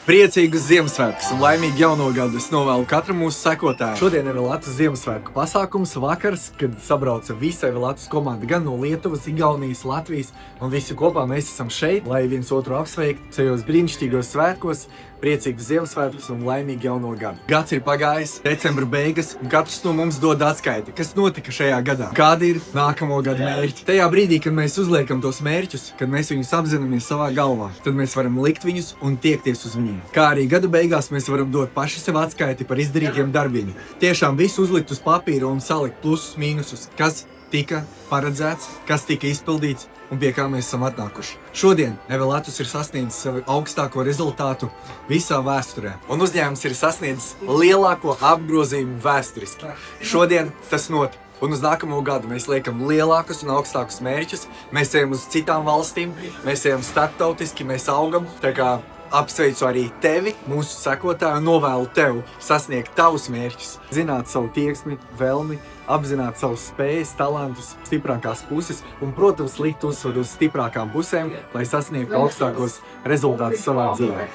Priecīgus Ziemassvētkus un laimīgu jauno gadu es novēlu katram mūsu sekotājam. Šodien ir Latvijas Ziemassvētku pasākums, vakars, kad sabrauca visa Latvijas komanda gan no Lietuvas, Igaunijas, Latvijas, un visi kopā mēs esam šeit, lai viens otru apsveiktu šajos brīnišķīgos svētkos, priecīgus Ziemassvētkus un laimīgu jauno gadu. Gads ir pagājis, decembra beigas, un katrs no mums dod atskaiti, kas notika šajā gadā. Kādi ir nākamo gadu mērķi? Tajā brīdī, kad mēs uzliekam tos mērķus, kad mēs viņus apzināmies savā galvā, tad mēs varam likt viņus un tiekties uz viņiem. Kā arī gada beigās mēs varam dot paši sev atskaiti par izdarītiem darbiem. Tiešām visu uzlikt uz papīra un salikt plusus, mīnusus, kas tika paredzēts, kas tika izpildīts un pie kā mēs esam atnākuši. Šodien Evelatus ir sasniedzis savu augstāko rezultātu visā vēsturē, un uzņēmums ir sasniedzis lielāko apgrozījumu vēsturiski. Šodien tas notiek. Un uz nākamo gadu mēs liekam lielākus un augstākus mērķus, mēs ejam uz citām valstīm, mēs ejam starptautiski, mēs augam. Tā kā apsveicu arī tevi, mūsu sekotāju, un novēlu tev sasniegt tavus mērķus. Zināt savu tieksmi, vēlmi, apzināt savus spējas, talantus, stiprākās puses un, protams, likt uzsvaru uz stiprākām pusēm, lai sasniegtu augstākos rezultātus savā dzīvē.